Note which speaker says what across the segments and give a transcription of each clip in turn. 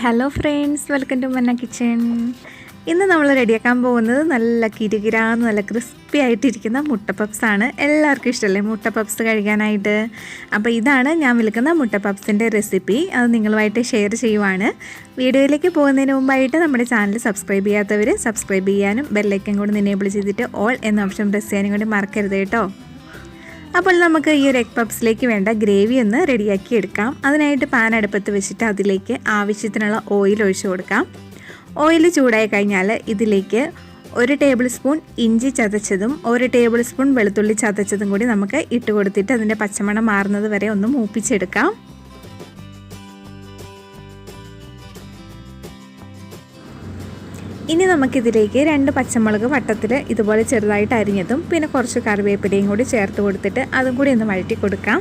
Speaker 1: Hello friends, welcome to മന്ന kitchen. ഇന്ന് നമ്മൾ റെഡിയാക്കാൻ പോകുന്നത് നല്ല കിരുകിരാന്ന് നല്ല ക്രിസ്പി ആയിട്ടിരിക്കുന്ന മുട്ട പപ്സാണ്. എല്ലാവർക്കും ഇഷ്ടമല്ലേ മുട്ട പപ്സ് കഴിക്കാനായിട്ട്? അപ്പോൾ ഇതാണ് ഞാൻ വിൽക്കുന്ന മുട്ട പപ്സിൻ്റെ റെസിപ്പി. അത് നിങ്ങളുമായിട്ട് ഷെയർ ചെയ്യുവാണ്. വീഡിയോയിലേക്ക് പോകുന്നതിന് മുമ്പായിട്ട് നമ്മുടെ ചാനൽ സബ്സ്ക്രൈബ് ചെയ്യാത്തവർ സബ്സ്ക്രൈബ് ചെയ്യാനും ബെല്ലൈക്കൻ കൂടി എനേബിൾ ചെയ്തിട്ട് ഓൾ എന്ന ഓപ്ഷൻ പ്രസ് ചെയ്യാനും കൂടി മറക്കരുത് കേട്ടോ. അപ്പോൾ നമുക്ക് ഈ ഒരു എഗ് പപ്സിലേക്ക് വേണ്ട ഗ്രേവി ഒന്ന് റെഡിയാക്കി എടുക്കാം. അതിനായിട്ട് പാൻ അടുപ്പത്ത് വെച്ചിട്ട് അതിലേക്ക് ആവശ്യത്തിനുള്ള ഓയിൽ ഒഴിച്ചു കൊടുക്കാം. ഓയിൽ ചൂടായി കഴിഞ്ഞാൽ ഇതിലേക്ക് 1 ടേബിൾ സ്പൂൺ ഇഞ്ചി ചതച്ചതും 1 ടേബിൾ സ്പൂൺ വെളുത്തുള്ളി ചതച്ചതും കൂടി നമുക്ക് ഇട്ട് കൊടുത്തിട്ട് അതിൻ്റെ പച്ചമണം മാറുന്നത് വരെ ഒന്ന് മൂപ്പിച്ചെടുക്കാം. ഇനി നമുക്കിതിലേക്ക് 2 പച്ചമുളക് വട്ടത്തിൽ ഇതുപോലെ ചെറുതായിട്ട് അരിഞ്ഞതും പിന്നെ കുറച്ച് കറിവേപ്പിലയും കൂടി ചേർത്ത് കൊടുത്തിട്ട് അതും കൂടി ഒന്ന് വഴറ്റി കൊടുക്കാം.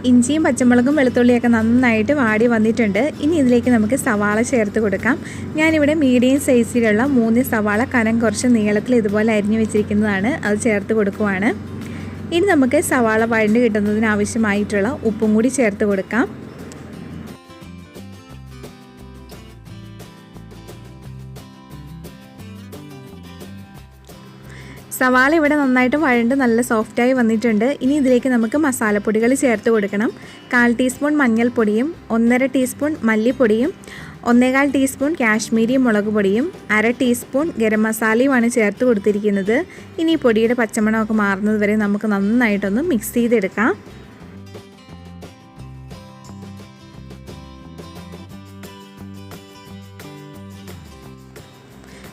Speaker 1: ഇഞ്ചിയും പച്ചമുളകും വെളുത്തുള്ളിയൊക്കെ നന്നായിട്ട് വാടി വന്നിട്ടുണ്ട്. ഇനി ഇതിലേക്ക് നമുക്ക് സവാള ചേർത്ത് കൊടുക്കാം. ഞാനിവിടെ മീഡിയം സൈസിലുള്ള 3 സവാള കനം കുറച്ച് നീളത്തിൽ ഇതുപോലെ അരിഞ്ഞു വെച്ചിരിക്കുന്നതാണ്. അത് ചേർത്ത് കൊടുക്കുവാണ്. ഇനി നമുക്ക് സവാള വഴണ്ട് കിട്ടുന്നതിന് ആവശ്യമായിട്ടുള്ള ഉപ്പും കൂടി ചേർത്ത് കൊടുക്കാം. സവാള ഇവിടെ നന്നായിട്ട് വഴണ്ട് നല്ല സോഫ്റ്റായി വന്നിട്ടുണ്ട്. ഇനി ഇതിലേക്ക് നമുക്ക് മസാലപ്പൊടികൾ ചേർത്ത് കൊടുക്കണം. 1/4 ടീസ്പൂൺ മഞ്ഞൾപ്പൊടിയും 1.5 ടീസ്പൂൺ മല്ലിപ്പൊടിയും 1/4 ടീസ്പൂൺ കാശ്മീരി മുളക് പൊടിയും 1/2 ടീസ്പൂൺ ഗരം മസാലയുമാണ് ചേർത്ത് കൊടുത്തിരിക്കുന്നത്. ഇനി ഈ പൊടിയുടെ പച്ചമണമൊക്കെ മാറുന്നത് വരെ നമുക്ക് നന്നായിട്ടൊന്ന് മിക്സ് ചെയ്തെടുക്കാം.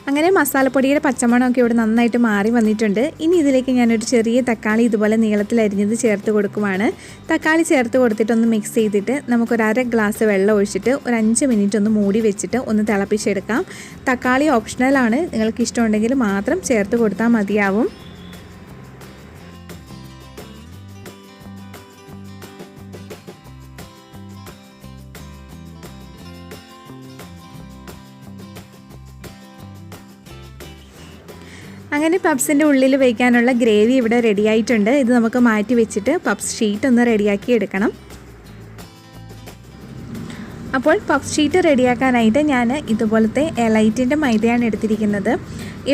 Speaker 1: അങ്ങനെ മസാലപ്പൊടിയുടെ പച്ചമണമൊക്കെ ഇവിടെ നന്നായിട്ട് മാറി വന്നിട്ടുണ്ട്. ഇനി ഇതിലേക്ക് ഞാനൊരു ചെറിയ തക്കാളി ഇതുപോലെ നീളത്തിൽ അരിഞ്ഞത് ചേർത്ത് കൊടുക്കുവാണ്. തക്കാളി ചേർത്ത് കൊടുത്തിട്ടൊന്ന് മിക്സ് ചെയ്തിട്ട് നമുക്കൊരു 1/2 ഗ്ലാസ് വെള്ളം ഒഴിച്ചിട്ട് ഒരു 5 മിനിറ്റ് ഒന്ന് മൂടി വെച്ചിട്ട് ഒന്ന് തിളപ്പിച്ചെടുക്കാം. തക്കാളി ഓപ്ഷണലാണ്, നിങ്ങൾക്ക് ഇഷ്ടമുണ്ടെങ്കിൽ മാത്രം ചേർത്ത് കൊടുത്താൽ മതിയാവും. അങ്ങനെ പപ്സിൻ്റെ ഉള്ളിൽ വയ്ക്കാനുള്ള ഗ്രേവി ഇവിടെ റെഡി ആയിട്ടുണ്ട്. ഇത് നമുക്ക് മാറ്റി വെച്ചിട്ട് പപ്സ് ഷീറ്റ് ഒന്ന് റെഡിയാക്കി എടുക്കണം. അപ്പോൾ പപ്സ് ഷീറ്റ് റെഡിയാക്കാനായിട്ട് ഞാൻ ഇതുപോലത്തെ എലൈറ്റിൻ്റെ മൈദയാണ് എടുത്തിരിക്കുന്നത്.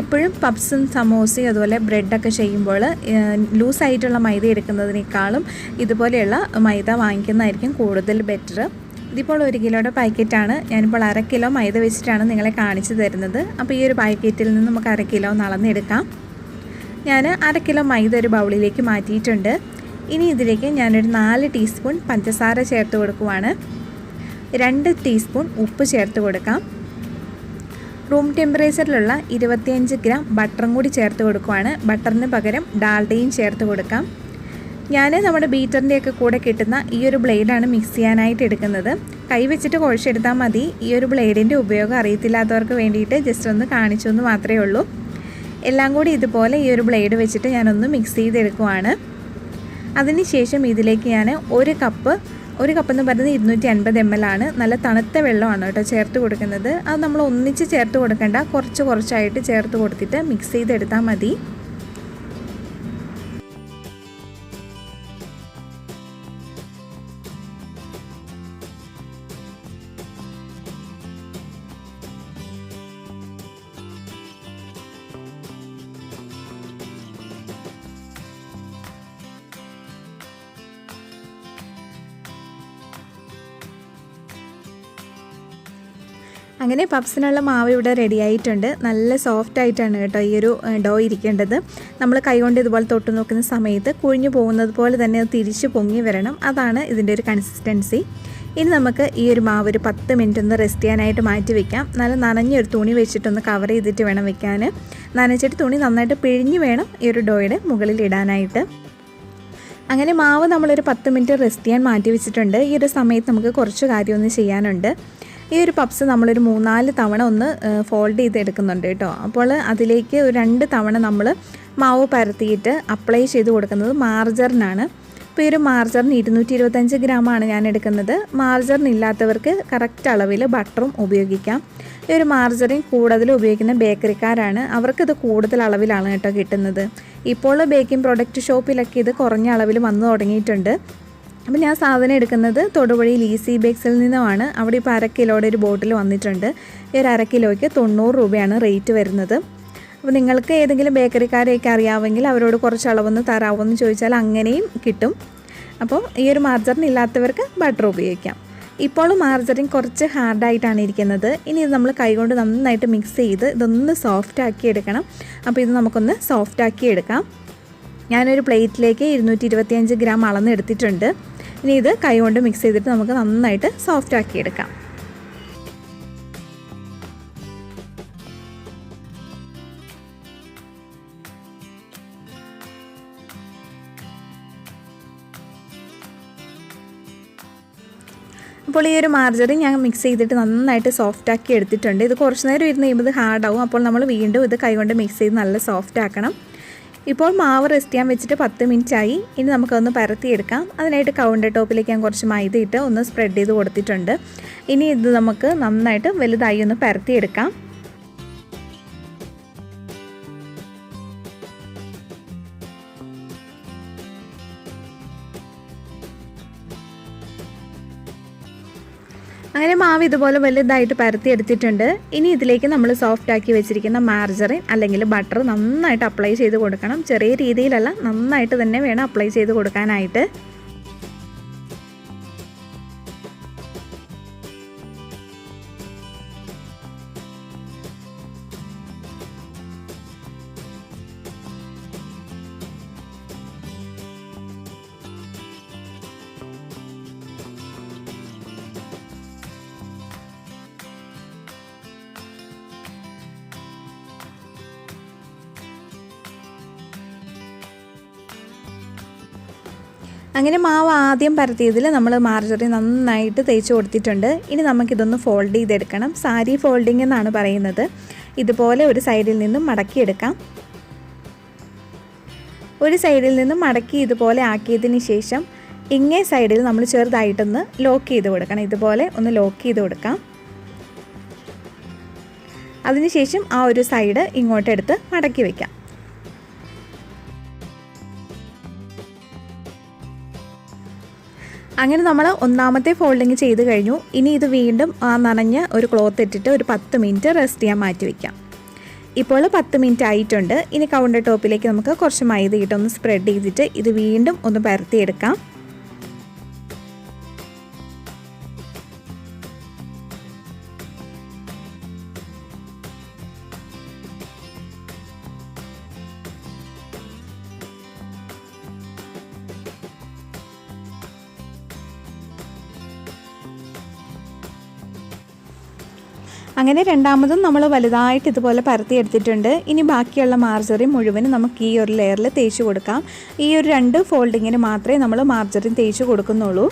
Speaker 1: എപ്പോഴും പപ്സും സമോസയും അതുപോലെ ബ്രെഡൊക്കെ ചെയ്യുമ്പോൾ ലൂസായിട്ടുള്ള മൈദ എടുക്കുന്നതിനേക്കാളും ഇതുപോലെയുള്ള മൈദ വാങ്ങിക്കുന്നതായിരിക്കും കൂടുതൽ ബെറ്റർ. ഇതിപ്പോൾ 1 കിലോയുടെ പാക്കറ്റാണ്. ഞാനിപ്പോൾ 1/2 കിലോ മൈദ വെച്ചിട്ടാണ് നിങ്ങളെ കാണിച്ചു തരുന്നത്. അപ്പോൾ ഈ ഒരു പാക്കറ്റിൽ നിന്ന് നമുക്ക് 1/2 കിലോ അളന്നെടുക്കാം. ഞാൻ 1/2 കിലോ മൈദ ഒരു ബൗളിലേക്ക് മാറ്റിയിട്ടുണ്ട്. ഇനി ഇതിലേക്ക് ഞാനൊരു 4 ടീസ്പൂൺ പഞ്ചസാര ചേർത്ത് കൊടുക്കുവാണ്. 2 ടീസ്പൂൺ ഉപ്പ് ചേർത്ത് കൊടുക്കാം. റൂം ടെമ്പറേച്ചറിലുള്ള 25 ഗ്രാം ബട്ടറും കൂടി ചേർത്ത് കൊടുക്കുവാണ്. ബട്ടറിന് പകരം ഡാൽഡയും ചേർത്ത് കൊടുക്കാം. ഞാൻ നമ്മുടെ ബീറ്ററിൻ്റെയൊക്കെ കൂടെ കിട്ടുന്ന ഈ ഒരു ബ്ലേഡാണ് മിക്സ് ചെയ്യാനായിട്ട് എടുക്കുന്നത്. കൈ വെച്ചിട്ട് കുഴച്ചെടുത്താൽ മതി. ഈ ഒരു ബ്ലേഡിൻ്റെ ഉപയോഗം അറിയത്തില്ലാത്തവർക്ക് വേണ്ടിയിട്ട് ജസ്റ്റ് ഒന്ന് കാണിച്ചു എന്ന് മാത്രമേ ഉള്ളൂ. എല്ലാം കൂടി ഇതുപോലെ ഈ ഒരു ബ്ലേഡ് വെച്ചിട്ട് ഞാനൊന്ന് മിക്സ് ചെയ്തെടുക്കുവാണ്. അതിനുശേഷം ഇതിലേക്ക് ഞാൻ 1 കപ്പ് എന്ന് പറയുന്നത് 250 ml ആണ്. നല്ല തണുത്ത വെള്ളമാണ് കേട്ടോ ചേർത്ത് കൊടുക്കുന്നത്. അത് നമ്മൾ ഒന്നിച്ച് ചേർത്ത് കൊടുക്കേണ്ട, കുറച്ചായിട്ട് ചേർത്ത് കൊടുത്തിട്ട് മിക്സ് ചെയ്തെടുത്താൽ മതി. അങ്ങനെ പപ്സിനുള്ള മാവ് ഇവിടെ റെഡി ആയിട്ടുണ്ട്. നല്ല സോഫ്റ്റ് ആയിട്ടാണ് കേട്ടോ ഈ ഒരു ഡോ ഇരിക്കേണ്ടത്. നമ്മൾ കൈകൊണ്ട് ഇതുപോലെ തൊട്ട് നോക്കുന്ന സമയത്ത് കുഴിഞ്ഞു പോകുന്നത് പോലെ തന്നെ അത് തിരിച്ച് പൊങ്ങി വരണം. അതാണ് ഇതിൻ്റെ ഒരു കൺസിസ്റ്റൻസി. ഇനി നമുക്ക് ഈ ഒരു മാവ് ഒരു 10 മിനിറ്റ് ഒന്ന് റെസ്റ്റ് ചെയ്യാനായിട്ട് മാറ്റി വെക്കാം. നല്ല നനഞ്ഞൊരു തുണി വെച്ചിട്ടൊന്ന് കവർ ചെയ്തിട്ട് വേണം വെക്കാൻ. നനച്ചിട്ട് തുണി നന്നായിട്ട് പിഴിഞ്ഞ് വേണം ഈ ഒരു ഡോയുടെ മുകളിൽ ഇടാനായിട്ട്. അങ്ങനെ മാവ് നമ്മളൊരു 10 മിനിറ്റ് റെസ്റ്റ് ചെയ്യാൻ മാറ്റി വെച്ചിട്ടുണ്ട്. ഈ ഒരു സമയത്ത് നമുക്ക് കുറച്ച് കാര്യമൊന്ന് ചെയ്യാനുണ്ട്. ഈ ഒരു പപ്സ് നമ്മളൊരു 3-4 തവണ ഒന്ന് ഫോൾഡ് ചെയ്തെടുക്കുന്നുണ്ട് കേട്ടോ. അപ്പോൾ അതിലേക്ക് ഒരു 2 തവണ നമ്മൾ മാവ് പരത്തിയിട്ട് അപ്ലൈ ചെയ്ത് കൊടുക്കുന്നത് മാർജറിനാണ്. ഇപ്പോൾ ഈ ഒരു മാർജറിൻ 225 ഗ്രാമാണ് ഞാൻ എടുക്കുന്നത്. മാർജറിൻ ഇല്ലാത്തവർക്ക് കറക്റ്റ് അളവിൽ ബട്ടറും ഉപയോഗിക്കാം. ഈ ഒരു മാർജറിൻ കൂടുതൽ ഉപയോഗിക്കുന്ന ബേക്കറിക്കാരാണ്, അവർക്കിത് കൂടുതൽ അളവിലാണ് കേട്ടോ കിട്ടുന്നത്. ഇപ്പോൾ ബേക്കിംഗ് പ്രൊഡക്റ്റ് ഷോപ്പിലൊക്കെ ഇത് കുറഞ്ഞ അളവിൽ വന്നു തുടങ്ങിയിട്ടുണ്ട്. അപ്പോൾ ഞാൻ സാധനം എടുക്കുന്നത് തൊടുപുഴയിൽ ഈസി ബേക്സിൽ നിന്നുമാണ്. അവിടെ ഇപ്പോൾ 1/2 കിലോയുടെ ഒരു ബോട്ടിൽ വന്നിട്ടുണ്ട്. ഈ ഒരു 1/2 കിലോയ്ക്ക് 90 രൂപയാണ് റേറ്റ് വരുന്നത്. അപ്പോൾ നിങ്ങൾക്ക് ഏതെങ്കിലും ബേക്കറിക്കാരെയൊക്കെ അറിയാമെങ്കിൽ അവരോട് കുറച്ച് അളവൊന്ന് തരാമോയെന്ന് ചോദിച്ചാൽ അങ്ങനെയും കിട്ടും. അപ്പോൾ ഈ ഒരു മാർജറിൻ ഇല്ലാത്തവർക്ക് ബട്ടർ ഉപയോഗിക്കാം. ഇപ്പോൾ മാർജറിൻ കുറച്ച് ഹാർഡായിട്ടാണ് ഇരിക്കുന്നത്. ഇനി ഇത് നമ്മൾ കൈകൊണ്ട് നന്നായിട്ട് മിക്സ് ചെയ്ത് ഇതൊന്ന് സോഫ്റ്റാക്കി എടുക്കണം. അപ്പോൾ ഇത് നമുക്കൊന്ന് സോഫ്റ്റാക്കി എടുക്കാം. ഞാനൊരു പ്ലേറ്റിലേക്ക് 225 ഗ്രാം അളന്നെടുത്തിട്ടുണ്ട്. ഇനി ഇത് കൈകൊണ്ട് മിക്സ് ചെയ്തിട്ട് നമുക്ക് നന്നായിട്ട് സോഫ്റ്റാക്കി എടുക്കാം. അപ്പോൾ ഈ ഒരു മാർജറിൻ ഞാൻ മിക്സ് ചെയ്തിട്ട് നന്നായിട്ട് സോഫ്റ്റാക്കി എടുത്തിട്ടുണ്ട്. ഇത് കുറച്ച് നേരം ഇരുന്ന് കഴിയുമ്പോൾ ഇത് ഹാർഡാവും. അപ്പോൾ നമ്മൾ വീണ്ടും ഇത് കൈകൊണ്ട് മിക്സ് ചെയ്ത് നല്ല സോഫ്റ്റ് ആക്കണം. ഇപ്പോൾ മാവ് റെസ്റ്റ് ചെയ്യാൻ വെച്ചിട്ട് 10 മിനിറ്റ് ആയി. ഇനി നമുക്കൊന്ന് പരത്തിയെടുക്കാം. അതിനായിട്ട് കൗണ്ടർ ടോപ്പിലേക്ക് ഞാൻ കുറച്ച് മൈദ ഇട്ട് ഒന്ന് സ്പ്രെഡ് ചെയ്ത് കൊടുത്തിട്ടുണ്ട്. ഇനി ഇത് നമുക്ക് നന്നായിട്ട് വലുതായി ഒന്ന് പരത്തിയെടുക്കാം. അങ്ങനെ മാവ് ഇതുപോലെ വലുതായിട്ട് പരത്തി എടുത്തിട്ടുണ്ട്. ഇനി ഇതിലേക്ക് നമ്മൾ സോഫ്റ്റാക്കി വെച്ചിരിക്കുന്ന മാർജറിൻ അല്ലെങ്കിൽ ബട്ടർ നന്നായിട്ട് അപ്ലൈ ചെയ്ത് കൊടുക്കണം. ചെറിയ രീതിയിലല്ല, നന്നായിട്ട് തന്നെ വേണം അപ്ലൈ ചെയ്ത് കൊടുക്കാനായിട്ട്. അങ്ങനെ മാവ് ആദ്യം പരത്തിയതിൽ നമ്മൾ മാർജറിൻ നന്നായിട്ട് തേച്ച് കൊടുത്തിട്ടുണ്ട്. ഇനി നമുക്കിതൊന്ന് ഫോൾഡ് ചെയ്തെടുക്കണം. സാരി ഫോൾഡിംഗ് എന്നാണ് പറയുന്നത്. ഇതുപോലെ ഒരു സൈഡിൽ നിന്നും മടക്കിയെടുക്കാം. ഒരു സൈഡിൽ നിന്നും മടക്കി ഇതുപോലെ ആക്കിയതിന് ശേഷം ഇങ്ങേ സൈഡിൽ നമ്മൾ ചെറുതായിട്ടൊന്ന് ലോക്ക് ചെയ്ത് കൊടുക്കണം. ഇതുപോലെ ഒന്ന് ലോക്ക് ചെയ്ത് കൊടുക്കാം. അതിനുശേഷം ആ ഒരു സൈഡ് ഇങ്ങോട്ടെടുത്ത് മടക്കി വയ്ക്കാം. അങ്ങനെ നമ്മൾ ഒന്നാമത്തെ ഫോൾഡിങ് ചെയ്ത് കഴിഞ്ഞു. ഇനി ഇത് വീണ്ടും ആ നനഞ്ഞ ഒരു ക്ലോത്ത് ഇട്ടിട്ട് ഒരു 10 മിനിറ്റ് റെസ്റ്റ് ചെയ്യാൻ മാറ്റി വയ്ക്കാം. ഇപ്പോൾ 10 മിനിറ്റ് ആയിട്ടുണ്ട്. ഇനി കൗണ്ടർ ടോപ്പിലേക്ക് നമുക്ക് കുറച്ച് മൈദ ഇട്ടൊന്ന് സ്പ്രെഡ് ചെയ്തിട്ട് ഇത് വീണ്ടും ഒന്ന് പരത്തിയെടുക്കാം. അങ്ങനെ രണ്ടാമതും നമ്മൾ വലുതായിട്ട് ഇതുപോലെ പരത്തിയെടുത്തിട്ടുണ്ട്. ഇനി ബാക്കിയുള്ള മാർജറിൻ മുഴുവനും നമുക്ക് ഈ ഒരു ലെയറിൽ തേച്ച് കൊടുക്കാം. ഈ ഒരു 2 ഫോൾഡിങ്ങിന് മാത്രമേ നമ്മൾ മാർജറിൻ തേച്ച് കൊടുക്കുന്നുള്ളൂ.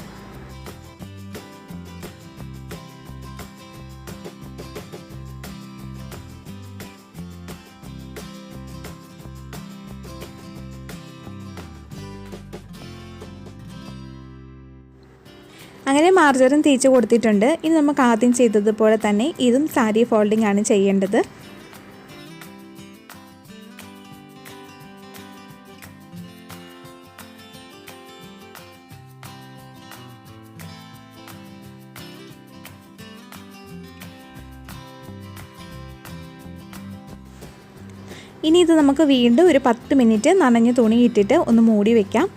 Speaker 1: അങ്ങനെ മാർജറിൻ തേച്ച് കൊടുത്തിട്ടുണ്ട്. ഇനി നമുക്ക് ആദ്യം ചെയ്തതുപോലെ തന്നെ ഇതും സാരി ഫോൾഡിംഗ് ആണ് ചെയ്യേണ്ടത്. ഇനി ഇത് നമുക്ക് വീണ്ടും ഒരു 10 മിനിറ്റ് നനഞ്ഞ തുണി ഇട്ടിട്ട് ഒന്ന് മൂടി വയ്ക്കാം.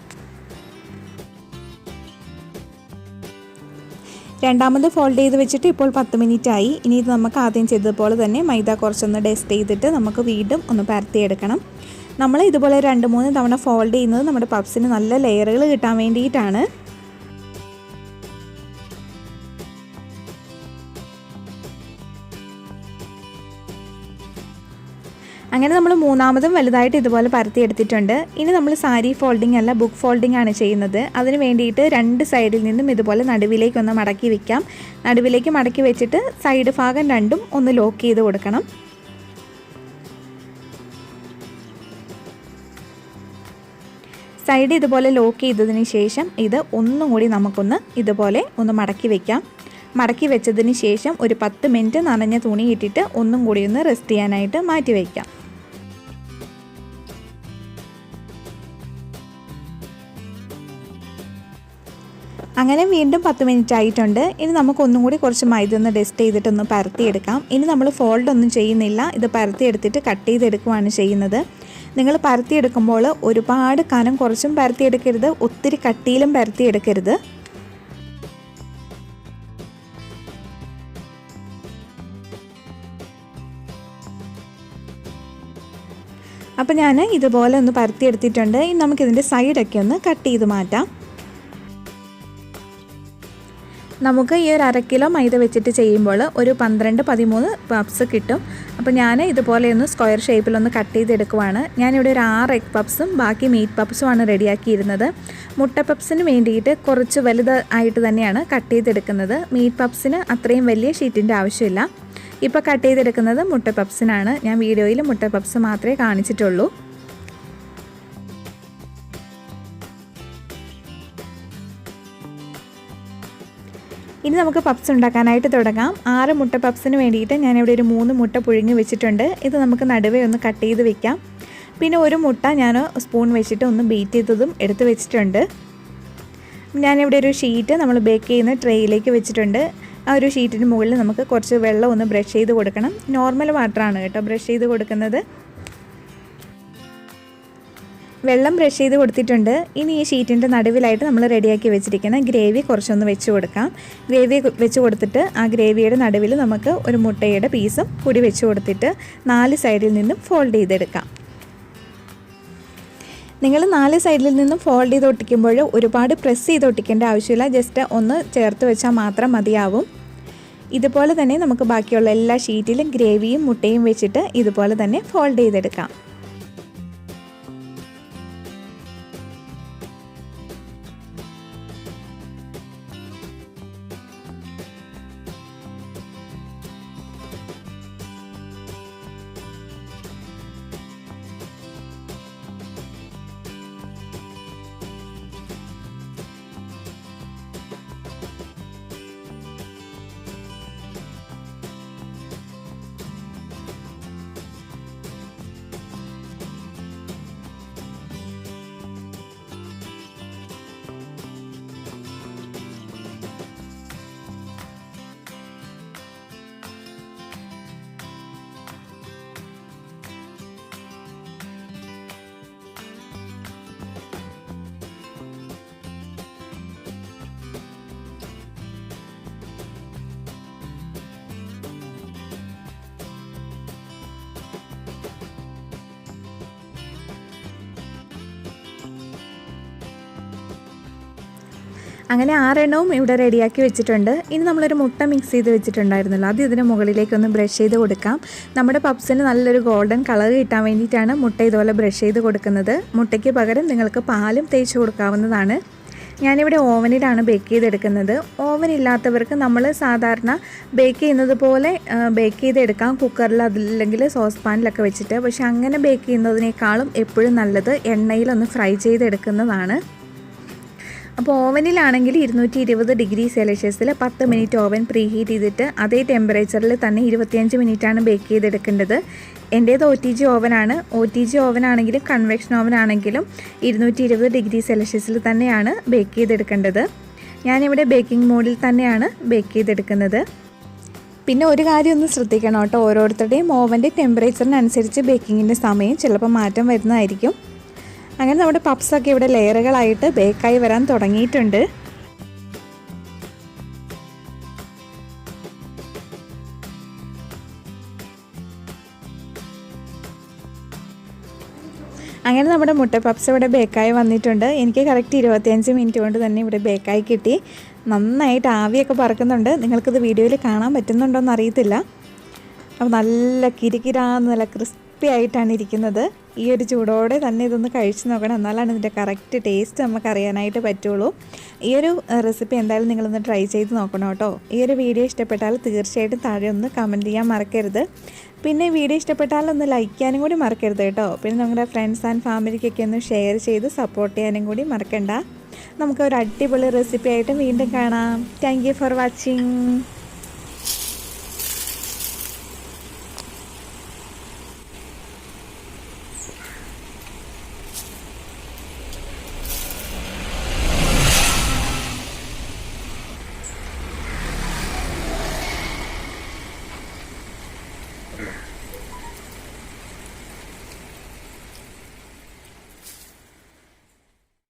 Speaker 1: രണ്ടാമത് ഫോൾഡ് ചെയ്ത് വെച്ചിട്ട് ഇപ്പോൾ 10 മിനിറ്റ് ആയി. ഇനി ഇത് നമുക്ക് ആദ്യം ചെയ്തതുപോലെ തന്നെ മൈദ കുറച്ചൊന്ന് ഡസ്റ്റ് ചെയ്തിട്ട് നമുക്ക് വീണ്ടും ഒന്ന് പരത്തിയെടുക്കണം. നമ്മൾ ഇതുപോലെ 2-3 തവണ ഫോൾഡ് ചെയ്യുന്നത് നമ്മുടെ പപ്സിന് നല്ല ലെയറുകൾ കിട്ടാൻ വേണ്ടിയിട്ടാണ്. അങ്ങനെ നമ്മൾ മൂന്നാമതും വലുതായിട്ട് ഇതുപോലെ പരത്തിയെടുത്തിട്ടുണ്ട്. ഇനി നമ്മൾ സാരി ഫോൾഡിംഗ് അല്ല, ബുക്ക് ഫോൾഡിംഗ് ആണ് ചെയ്യുന്നത്. അതിന് വേണ്ടിയിട്ട് 2 സൈഡിൽ നിന്നും ഇതുപോലെ നടുവിലേക്ക് ഒന്ന് മടക്കി വയ്ക്കാം. നടുവിലേക്ക് മടക്കി വെച്ചിട്ട് സൈഡ് ഭാഗം രണ്ടും ഒന്ന് ലോക്ക് ചെയ്ത് കൊടുക്കണം. സൈഡ് ഇതുപോലെ ലോക്ക് ചെയ്തതിന് ശേഷം ഇത് ഒന്നും കൂടി നമുക്കൊന്ന് ഇതുപോലെ ഒന്ന് മടക്കി വയ്ക്കാം. മടക്കി വെച്ചതിന് ശേഷം ഒരു 10 മിനിറ്റ് നനഞ്ഞ തുണി ഇട്ടിട്ട് ഒന്നും കൂടി ഒന്ന് റെസ്റ്റ് ചെയ്യാനായിട്ട് മാറ്റി വയ്ക്കാം. അങ്ങനെ വീണ്ടും 10 മിനിറ്റ് ആയിട്ടുണ്ട്. ഇനി നമുക്കൊന്നും കൂടി കുറച്ച് മൈദ ഒന്ന് ഡസ്റ്റ് ചെയ്തിട്ടൊന്ന് പരത്തിയെടുക്കാം. ഇനി നമ്മൾ ഫോൾഡ് ഒന്നും ചെയ്യുന്നില്ല, ഇത് പരത്തിയെടുത്തിട്ട് കട്ട് ചെയ്തെടുക്കുകയാണ് ചെയ്യുന്നത്. നിങ്ങൾ പരത്തിയെടുക്കുമ്പോൾ ഒരുപാട് കനം കുറച്ചും പരത്തിയെടുക്കരുത്, ഒത്തിരി കട്ടിയിലും പരത്തിയെടുക്കരുത്. അപ്പോൾ ഞാൻ ഇതുപോലെ ഒന്ന് പരത്തിയെടുത്തിട്ടുണ്ട്. ഇനി നമുക്കിതിൻ്റെ സൈഡൊക്കെ ഒന്ന് കട്ട് ചെയ്ത് മാറ്റാം. നമുക്ക് ഈ ഒരു 1/2 കിലോ മൈദ വെച്ചിട്ട് ചെയ്യുമ്പോൾ ഒരു 12-13 പപ്സ് കിട്ടും. അപ്പോൾ ഞാൻ ഇതുപോലെ ഒന്ന് സ്ക്വയർ ഷേപ്പിലൊന്ന് കട്ട് ചെയ്തെടുക്കുവാണ്. ഞാനിവിടെ ഒരു 6 എഗ് പപ്സും ബാക്കി മീറ്റ് പപ്സുമാണ് റെഡിയാക്കിയിരുന്നത്. മുട്ട പപ്സിന് വേണ്ടിയിട്ട് കുറച്ച് വലുതായിട്ട് തന്നെയാണ് കട്ട് ചെയ്തെടുക്കുന്നത്. മീറ്റ് പപ്സിന് അത്രയും വലിയ ഷീറ്റിൻ്റെ ആവശ്യമില്ല. ഇപ്പോൾ കട്ട് ചെയ്തെടുക്കുന്നത് മുട്ട പപ്സിനാണ്. ഞാൻ വീഡിയോയിൽ മുട്ട പപ്സ് മാത്രമേ കാണിച്ചിട്ടുള്ളൂ. ഇനി നമുക്ക് പപ്സ് ഉണ്ടാക്കാനായിട്ട് തുടങ്ങാം. 6 മുട്ട പപ്സിന് വേണ്ടിയിട്ട് ഞാനിവിടെ ഒരു 3 മുട്ട പുഴുങ്ങി വെച്ചിട്ടുണ്ട്. ഇത് നമുക്ക് നടുവേ ഒന്ന് കട്ട് ചെയ്ത് വെക്കാം. പിന്നെ ഒരു മുട്ട ഞാൻ സ്പൂൺ വെച്ചിട്ട് ഒന്ന് ബീറ്റ് ചെയ്തതും എടുത്ത് വെച്ചിട്ടുണ്ട്. ഞാനിവിടെ ഒരു ഷീറ്റ് നമ്മൾ ബേക്ക് ചെയ്യുന്ന ട്രേയിലേക്ക് വെച്ചിട്ടുണ്ട്. ആ ഒരു ഷീറ്റിന് മുകളിൽ നമുക്ക് കുറച്ച് വെള്ളം ഒന്ന് ബ്രഷ് ചെയ്ത് കൊടുക്കണം. നോർമൽ വാട്ടറാണ് കേട്ടോ ബ്രഷ് ചെയ്ത് കൊടുക്കുന്നത്. വെള്ളം ബ്രഷ് ചെയ്ത് കൊടുത്തിട്ടുണ്ട്. ഇനി ഈ ഷീറ്റിൻ്റെ നടുവിലായിട്ട് നമ്മൾ റെഡിയാക്കി വെച്ചിരിക്കുന്ന ഗ്രേവി കുറച്ചൊന്ന് വെച്ച് കൊടുക്കാം. ഗ്രേവി വെച്ച് കൊടുത്തിട്ട് ആ ഗ്രേവിയുടെ നടുവിൽ നമുക്ക് ഒരു മുട്ടയുടെ പീസും കൂടി വെച്ച് കൊടുത്തിട്ട് 4 സൈഡിൽ നിന്നും ഫോൾഡ് ചെയ്തെടുക്കാം. നിങ്ങൾ 4 സൈഡിൽ നിന്നും ഫോൾഡ് ചെയ്ത് ഒട്ടിക്കുമ്പോൾ ഒരുപാട് പ്രസ് ചെയ്ത് ഒട്ടിക്കേണ്ട ആവശ്യമില്ല. ജസ്റ്റ് ഒന്ന് ചേർത്ത് വെച്ചാൽ മാത്രം മതിയാവും. ഇതുപോലെ തന്നെ നമുക്ക് ബാക്കിയുള്ള എല്ലാ ഷീറ്റിലും ഗ്രേവിയും മുട്ടയും വെച്ചിട്ട് ഇതുപോലെ തന്നെ ഫോൾഡ് ചെയ്തെടുക്കാം. അങ്ങനെ 6 എണ്ണവും ഇവിടെ റെഡിയാക്കി വെച്ചിട്ടുണ്ട്. ഇനി നമ്മളൊരു മുട്ട മിക്സ് ചെയ്ത് വെച്ചിട്ടുണ്ടായിരുന്നല്ലോ, അത് ഇതിന് മുകളിലേക്കൊന്ന് ബ്രഷ് ചെയ്ത് കൊടുക്കാം. നമ്മുടെ പപ്സിന് നല്ലൊരു ഗോൾഡൻ കളർ കിട്ടാൻ വേണ്ടിയിട്ടാണ് മുട്ട ഇതുപോലെ ബ്രഷ് ചെയ്ത് കൊടുക്കുന്നത്. മുട്ടയ്ക്ക് പകരം നിങ്ങൾക്ക് പാലും തേച്ച് കൊടുക്കാവുന്നതാണ്. ഞാനിവിടെ ഓവനിലാണ് ബേക്ക് ചെയ്തെടുക്കുന്നത്. ഓവൻ ഇല്ലാത്തവർക്ക് നമ്മൾ സാധാരണ ബേക്ക് ചെയ്യുന്നത് പോലെ ബേക്ക് ചെയ്തെടുക്കാം, കുക്കറിൽ അതല്ലെങ്കിൽ സോസ് പാനിലൊക്കെ വെച്ചിട്ട്. പക്ഷേ അങ്ങനെ ബേക്ക് ചെയ്യുന്നതിനേക്കാളും എപ്പോഴും നല്ലത് എണ്ണയിലൊന്ന് ഫ്രൈ ചെയ്തെടുക്കുന്നതാണ്. അപ്പോൾ ഓവനിലാണെങ്കിൽ 220 ഡിഗ്രി സെൽഷ്യസിൽ 10 മിനിറ്റ് ഓവൻ പ്രീഹീറ്റ് ചെയ്തിട്ട് അതേ ടെമ്പറേച്ചറിൽ തന്നെ 25 മിനിറ്റാണ് ബേക്ക് ചെയ്തെടുക്കേണ്ടത്. എൻ്റേത് OTG ഓവനാണ്. OTG ഓവനാണെങ്കിലും കൺവെക്ഷൻ ഓവനാണെങ്കിലും 220 ഡിഗ്രി സെൽഷ്യസിൽ തന്നെയാണ് ബേക്ക് ചെയ്തെടുക്കേണ്ടത്. ഞാനിവിടെ ബേക്കിംഗ് മോഡിൽ തന്നെയാണ് ബേക്ക് ചെയ്തെടുക്കുന്നത്. പിന്നെ ഒരു കാര്യം ഒന്ന് ശ്രദ്ധിക്കണം കേട്ടോ, ഓരോരുത്തരുടെയും ഓവൻ്റെ ടെമ്പറേച്ചറിനനുസരിച്ച് ബേക്കിങ്ങിൻ്റെ സമയം ചിലപ്പോൾ മാറ്റം വരുന്നതായിരിക്കും. അങ്ങനെ നമ്മുടെ പപ്സൊക്കെ ഇവിടെ ലെയറുകളായിട്ട് ബേക്കായി വരാൻ തുടങ്ങിയിട്ടുണ്ട്. അങ്ങനെ നമ്മുടെ മുട്ട പപ്സ് ഇവിടെ ബേക്കായി വന്നിട്ടുണ്ട്. എനിക്ക് കറക്റ്റ് 25 മിനിറ്റ് കൊണ്ട് തന്നെ ഇവിടെ ബേക്കായി കിട്ടി. നന്നായിട്ട് ആവിയൊക്കെ പറക്കുന്നുണ്ട്. നിങ്ങൾക്കിത് വീഡിയോയിൽ കാണാൻ പറ്റുന്നുണ്ടോ എന്ന് അറിയത്തില്ല. അപ്പോൾ നല്ല കിരികിരാന്ന് നല്ല ക്രിസ്പി ആയിട്ടാണ് ഇരിക്കുന്നത്. ഈ ഒരു ചൂടോടെ തന്നെ ഇതൊന്ന് കഴിച്ച് നോക്കണം, എന്നാലാണ് ഇതിൻ്റെ കറക്റ്റ് ടേസ്റ്റ് നമുക്ക് അറിയാനായിട്ട് പറ്റുള്ളൂ. ഈ ഒരു റെസിപ്പി എന്തായാലും നിങ്ങളൊന്ന് ട്രൈ ചെയ്ത് നോക്കണം കേട്ടോ. ഈ ഒരു വീഡിയോ ഇഷ്ടപ്പെട്ടാൽ തീർച്ചയായിട്ടും താഴെ ഒന്ന് കമൻറ്റ് ചെയ്യാൻ മറക്കരുത്. പിന്നെ വീഡിയോ ഇഷ്ടപ്പെട്ടാൽ ഒന്ന് ലൈക്ക് ചെയ്യാനും കൂടി മറക്കരുത് കേട്ടോ. പിന്നെ നിങ്ങളുടെ ഫ്രണ്ട്സ് ആൻഡ് ഫാമിലിക്കൊക്കെ ഒന്ന് ഷെയർ ചെയ്ത് സപ്പോർട്ട് ചെയ്യാനും കൂടി മറക്കണ്ട. നമുക്ക് ഒരു അടിപൊളി റെസിപ്പി ആയിട്ട് വീണ്ടും കാണാം. Thank you for watching.